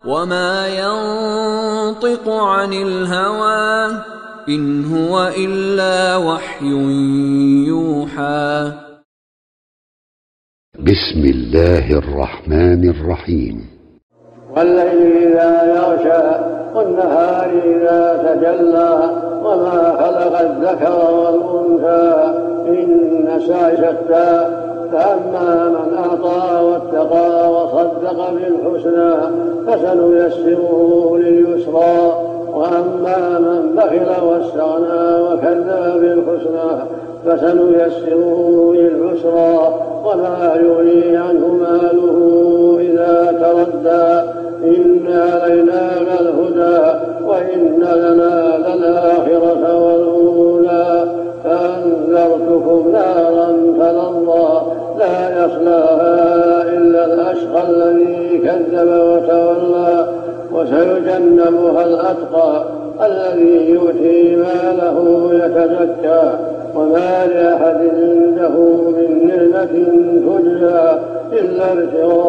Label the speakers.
Speaker 1: وما ينطق عن الهوى إن هو إلا وحي يوحى.
Speaker 2: بسم الله الرحمن الرحيم.
Speaker 3: والليل إذا يغشى والنهار إذا تجلى وما خلق الذكر والأنثى إن سعي شتى فأما من أعطى واتقى وصدق بالحسنى فسنيسره لليسرى وأما من بخل واستغنى وكذب بالحسنى فسنيسره للعسرى وما يغني عنه ماله إذا تردى إن علينا الهدى وإن لنا للآخرة والأولى فأنذرتكم نارا تلظى لا يصلاها إلا الأشقى الذي كذب وتولى وسيجنبها الأتقى الذي يؤتي ماله يتزكى وما لأحد عنده من نعمة تجزى إلا ابتغاء